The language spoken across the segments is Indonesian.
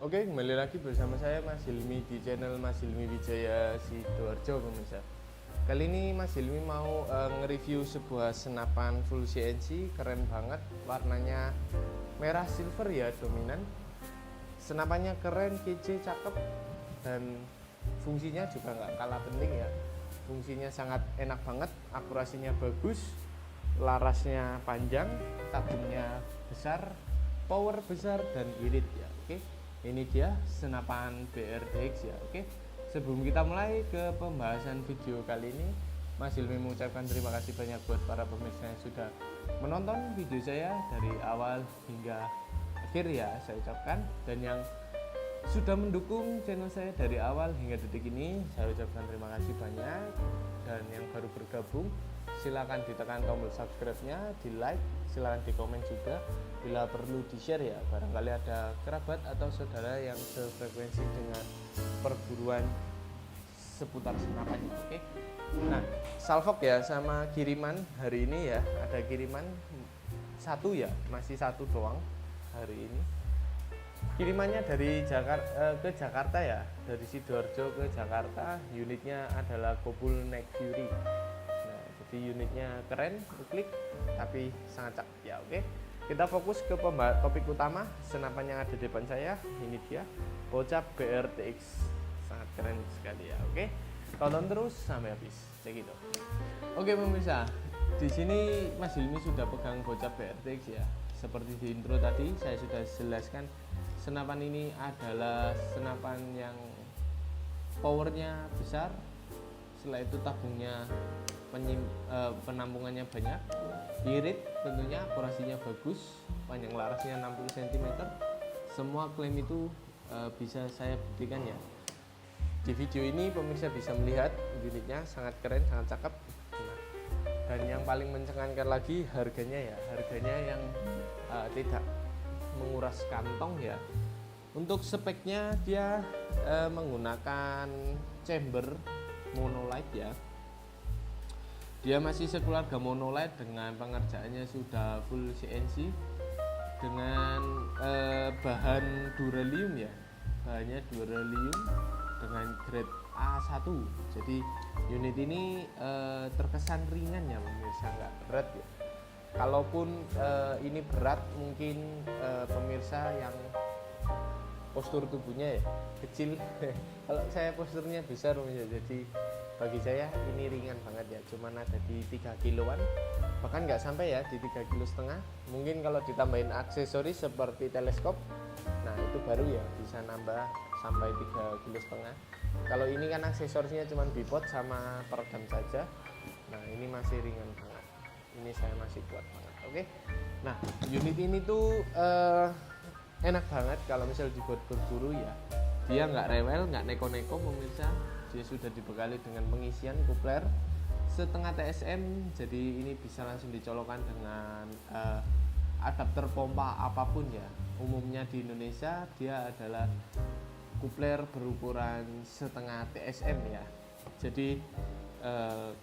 Oke, kembali lagi bersama saya Mas Hilmi di channel Mas Hilmi Wijaya Sidoarjo pemirsa. Kali ini Mas Hilmi mau nge-review sebuah senapan full CNC keren banget, warnanya merah silver ya dominan. Senapannya keren, kece, cakep, dan fungsinya juga nggak kalah penting ya. Fungsinya sangat enak banget, akurasinya bagus, larasnya panjang, tabungnya besar, power besar, dan irit ya. Oke, ini dia senapan BRTX ya. Oke, sebelum kita mulai ke pembahasan video kali ini, Mas Hilmi mengucapkan terima kasih banyak buat para pemirsa yang sudah menonton video saya dari awal hingga akhir ya, saya ucapkan. Dan yang sudah mendukung channel saya dari awal hingga detik ini, saya ucapkan terima kasih banyak. Dan yang baru bergabung, silakan ditekan tombol subscribe-nya, di like, silakan di komen juga, bila perlu di share ya, barangkali ada kerabat atau saudara yang sefrekuensi dengan perburuan seputar senapan. Oke. Nah, salvok ya sama kiriman hari ini ya, ada kiriman satu ya, masih satu doang hari ini. Kirimannya dari Jakarta ke Jakarta ya, dari Sidoarjo ke Jakarta. Unitnya adalah Gobul Neck Fury. Nah, jadi unitnya keren, klik, tapi sangat cakep ya. Oke, kita fokus ke topik utama, senapan yang ada di depan saya. Ini dia, bocap BRTX, sangat keren sekali ya. Oke, tonton terus sampai habis, cek itu. Oke pemirsa, di sini Mas Hilmi sudah pegang bocap BRTX ya. Seperti di intro tadi saya sudah jelaskan, senapan ini adalah senapan yang powernya besar, setelah itu tabungnya penampungannya banyak, irit tentunya, akurasinya bagus, panjang larasnya 60 cm. Semua klaim itu bisa saya buktikan ya. Di video ini pemirsa bisa melihat unitnya sangat keren, sangat cakep. Nah, dan yang paling mencengangkan lagi harganya ya, harganya yang tidak menguras kantong ya. Untuk speknya dia menggunakan chamber monolight ya. Dia masih sekeluarga monolight dengan pengerjaannya sudah full CNC dengan bahan duralium ya. Bahannya duralium dengan grade A1. Jadi unit ini terkesan ringan ya pemirsa, nggak berat ya. Kalaupun ini berat, mungkin pemirsa yang postur tubuhnya ya kecil kalau saya posturnya besar pemirsa, jadi bagi saya ini ringan banget ya, cuman ada di 3 kiloan, bahkan nggak sampai ya di 3,5 kilo. Mungkin kalau ditambahin aksesoris seperti teleskop, nah itu baru ya bisa nambah sampai 3,5 kilo. Kalau ini kan aksesorisnya cuman bipod sama peredam saja, nah ini masih ringan banget, ini saya masih kuat banget. Oke, nah unit ini tuh enak banget kalau misal dibuat berburu ya. Dia nggak rewel, nggak neko-neko pemirsa. Dia sudah dibekali dengan pengisian kupler setengah TSM, jadi ini bisa langsung dicolokkan dengan adapter pompa apapun ya. Umumnya di Indonesia dia adalah kupler berukuran setengah TSM ya. Jadi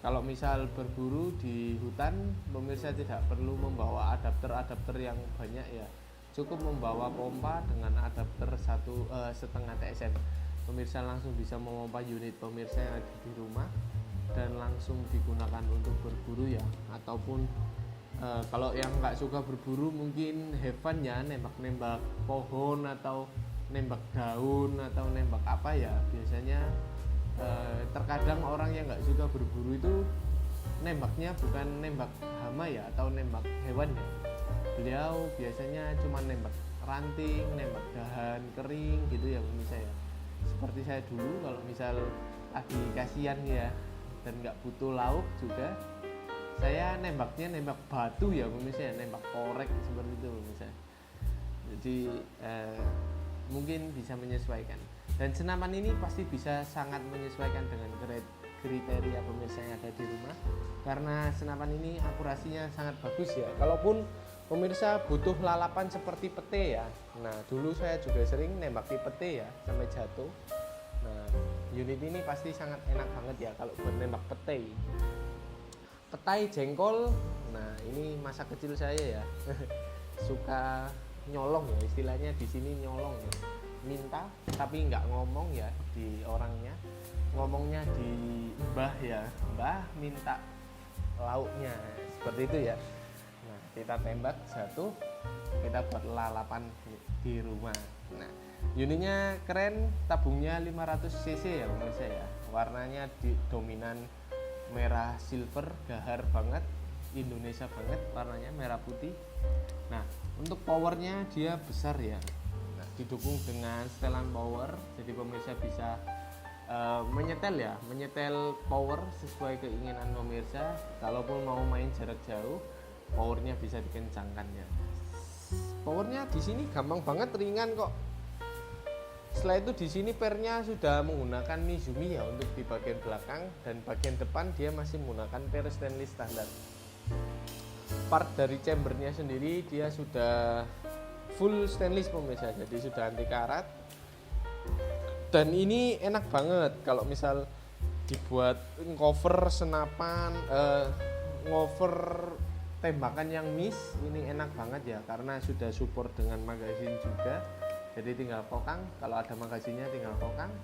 kalau misal berburu di hutan, pemirsa tidak perlu membawa adapter yang banyak ya. Cukup membawa pompa dengan adapter setengah TSM. Pemirsa langsung bisa memompa unit pemirsa yang ada di rumah dan langsung digunakan untuk berburu ya. Ataupun kalau yang nggak suka berburu mungkin have fun ya, nembak-nembak pohon atau nembak daun atau nembak apa ya. Biasanya terkadang orang yang nggak suka berburu itu nembaknya bukan nembak hama ya atau nembak hewan ya. Beliau biasanya cuma nembak ranting, nembak dahan kering gitu ya pemirsa ya. Seperti saya dulu kalau misal lagi kasihan ya dan nggak butuh lauk juga, saya nembaknya nembak batu ya pemirsa ya, nembak korek seperti itu pemirsa. Jadi mungkin bisa menyesuaikan, dan senapan ini pasti bisa sangat menyesuaikan dengan kriteria pemirsa yang ada di rumah, karena senapan ini akurasinya sangat bagus ya. Kalaupun pemirsa butuh lalapan seperti pete ya, nah dulu saya juga sering nembaki pete ya sampai jatuh. Nah unit ini pasti sangat enak banget ya kalau buat nembak pete, petai, jengkol. Nah ini masa kecil saya ya suka nyolong ya, istilahnya di sini nyolong ya, minta kata tapi nggak ngomong ya di orangnya, ngomongnya di mbah ya, mbah minta lauknya, seperti itu ya. Nah kita tembak satu, kita buat lalapan di rumah. Nah unitnya keren, tabungnya 500 cc ya pemirsa ya, warnanya dominan merah silver, gahar banget, Indonesia banget, warnanya merah putih. Nah untuk powernya dia besar ya, nah, didukung dengan setelan power, jadi pemirsa bisa menyetel power sesuai keinginan pemirsa. Kalaupun mau main jarak jauh, powernya bisa dikencangkan ya. Powernya di sini gampang banget, ringan kok. Setelah itu di sini pernya sudah menggunakan Mizumi ya untuk di bagian belakang, dan bagian depan dia masih menggunakan per stainless standar. Part dari chambernya sendiri dia sudah full stainless pemirsa, jadi sudah anti karat. Dan ini enak banget kalau misal dibuat cover senapan, ngover tembakan yang miss, ini enak banget ya karena sudah support dengan magazine juga. Jadi tinggal kokang, kalau ada magazinnya tinggal kokang,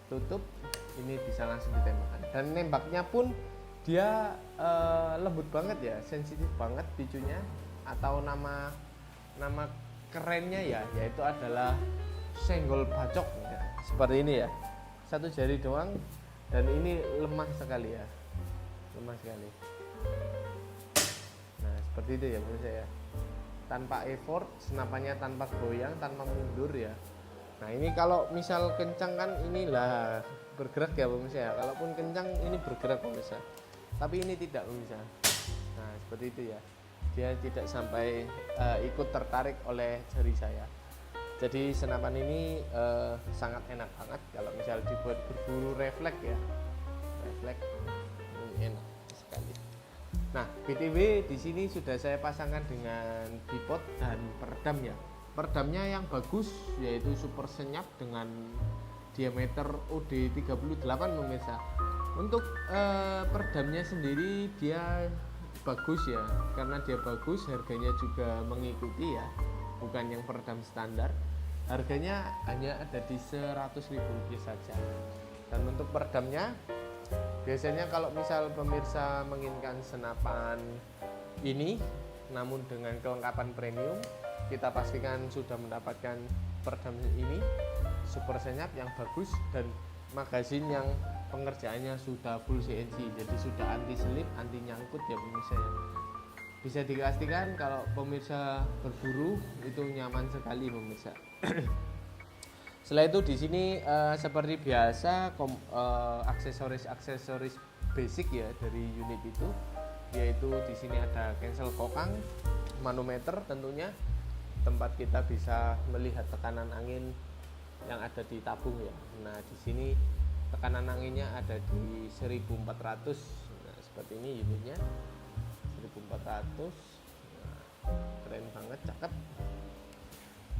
tutup, ini bisa langsung ditembakkan. Dan nembaknya pun dia lembut banget ya, sensitif banget picunya, atau nama kerennya ya, yaitu adalah senggol bacok ya. Seperti ini ya, satu jari doang, dan ini lemah sekali ya, lemah sekali. Nah seperti itu ya pemirsa ya, tanpa effort, senapannya tanpa goyang, tanpa mundur ya. Nah ini kalau misal kencang kan inilah bergerak ya pemirsa ya, kalaupun kencang ini bergerak pemirsa, tapi ini tidak pemirsa. Nah seperti itu ya, dia tidak sampai ikut tertarik oleh jari saya. Jadi senapan ini sangat enak banget kalau misal dibuat berburu refleks ya, refleks ini enak sekali. Nah BTW di sini sudah saya pasangkan dengan bipod dan peredam ya. Peredamnya yang bagus yaitu super senyap dengan diameter OD 38 pemirsa. Untuk peredamnya sendiri dia bagus ya, karena dia bagus, harganya juga mengikuti ya, bukan yang peredam standar. Harganya hanya ada di 100.000 rupiah saja. Dan untuk peredamnya biasanya kalau misal pemirsa menginginkan senapan ini namun dengan kelengkapan premium, kita pastikan sudah mendapatkan peredam ini super senyap yang bagus dan magazin yang pengerjaannya sudah full CNC, jadi sudah anti selip, anti nyangkut ya pemirsa ya. Bisa dipastikan kalau pemirsa berburu itu nyaman sekali pemirsa. Setelah itu di sini seperti biasa aksesoris basic ya dari unit itu, yaitu di sini ada cancel kokang, manometer tentunya, tempat kita bisa melihat tekanan angin yang ada di tabung ya. Nah di sini tekanan anginnya ada di 1400. Nah seperti ini unitnya 1400. Nah, keren banget, cakep.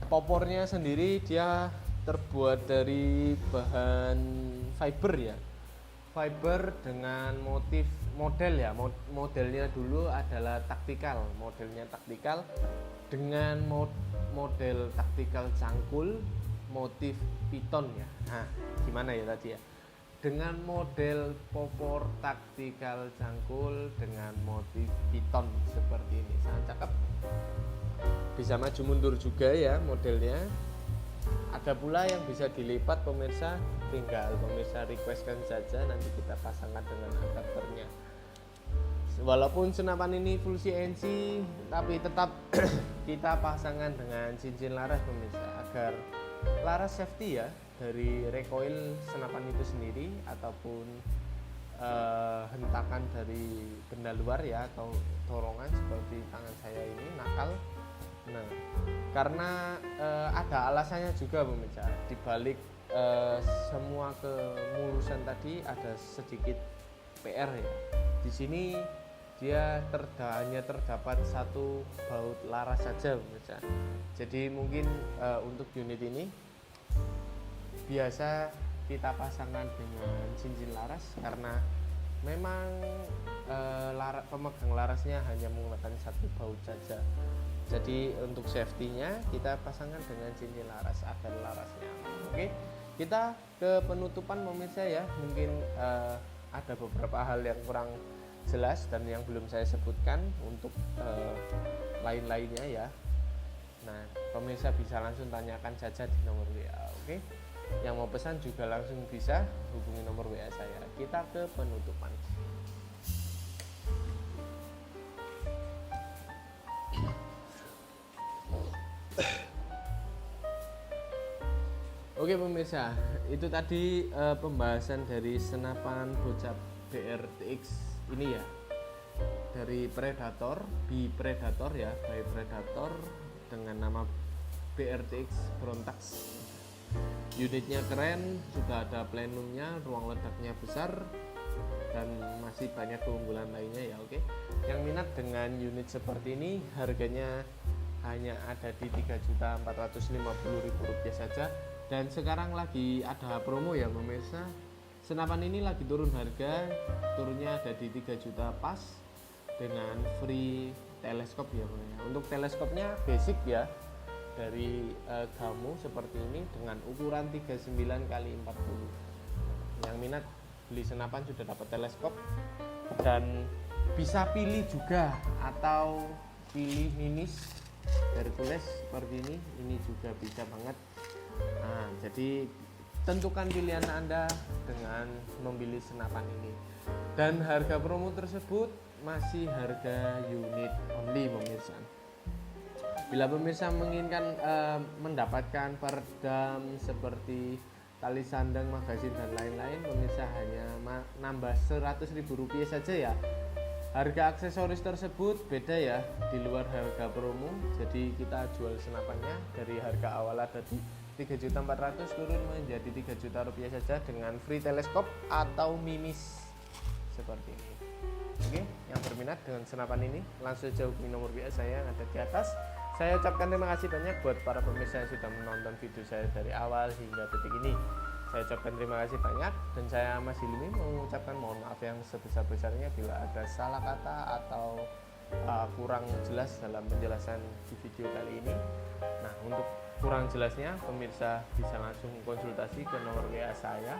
Popornya sendiri dia terbuat dari bahan fiber ya, fiber dengan modelnya dulu adalah taktikal, modelnya taktikal dengan model taktikal cangkul motif piton ya. Nah gimana ya tadi ya, dengan model popor taktikal cangkul dengan motif piton seperti ini, sangat cakep. Bisa maju mundur juga ya modelnya. Ada pula yang bisa dilipat pemirsa, tinggal pemirsa requestkan saja, nanti kita pasangkan dengan adapternya. Walaupun senapan ini full CNC, tapi tetap kita pasangkan dengan cincin laras pemirsa, agar laras safety ya dari recoil senapan itu sendiri, ataupun hentakan dari benda luar ya, atau dorongan seperti tangan saya ini nakal. Nah karena ada alasannya juga pemirsa, dibalik semua kemulusan tadi ada sedikit PR ya. Di sini dia hanya terdapat satu baut laras saja pemirsa. Jadi mungkin untuk unit ini biasa kita pasangkan dengan cincin laras, karena memang pemegang larasnya hanya menggunakan satu baut saja. Jadi untuk safety-nya kita pasangkan dengan cincin laras agar larasnya aman. Kita ke penutupan pemirsa ya. Mungkin ada beberapa hal yang kurang jelas dan yang belum saya sebutkan untuk lain-lainnya ya. Nah, pemirsa bisa langsung tanyakan saja di nomor WA, oke? Yang mau pesan juga langsung bisa hubungi nomor WA saya. Kita ke penutupan. Oke pemirsa, itu tadi pembahasan dari senapan bocap BRTX ini ya, dari Predator, by Predator ya, by Predator dengan nama BRTX Brontax. Unitnya keren, sudah ada plenumnya, ruang ledaknya besar, dan masih banyak keunggulan lainnya ya. Oke, yang minat dengan unit seperti ini harganya hanya ada di Rp3.450.000 saja. Dan sekarang lagi ada promo ya pemirsa. Senapan ini lagi turun harga, turunnya ada di 3 juta pas dengan free teleskop ya pemirsa. Untuk teleskopnya basic ya, dari Gamu seperti ini dengan ukuran 39x40. Yang minat beli senapan sudah dapat teleskop dan bisa pilih juga atau pilih minis Hercules seperti ini juga bisa banget. Nah, jadi tentukan pilihan Anda dengan memilih senapan ini. Dan harga promo tersebut masih harga unit only pemirsa. Bila pemirsa menginginkan mendapatkan peredam seperti tali sandang, magazin dan lain-lain, pemirsa hanya nambah Rp100.000 saja ya. Harga aksesoris tersebut beda ya, di luar harga promo. Jadi kita jual senapannya dari harga awal ada di Rp3.400.000 turun menjadi Rp3 juta saja dengan free teleskop atau mimis seperti ini. Oke, yang berminat dengan senapan ini langsung saja hubungi nomor WA saya yang ada di atas. Saya ucapkan terima kasih banyak buat para pemirsa yang sudah menonton video saya dari awal hingga detik ini. Saya ucapkan terima kasih banyak dan saya Mas Hilmi mengucapkan mohon maaf yang sebesar-besarnya bila ada salah kata atau kurang jelas dalam penjelasan di video kali ini. Nah, untuk kurang jelasnya pemirsa bisa langsung konsultasi ke nomor WA saya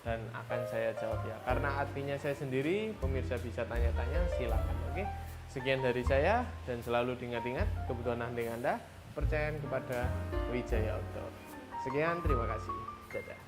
dan akan saya jawab ya, karena adminnya saya sendiri. Pemirsa bisa tanya-tanya, silakan. Oke, sekian dari saya dan selalu diingat-ingat kebutuhan hunting Anda, percayaan kepada Wijaya Outdoor. Sekian, terima kasih. Dadah.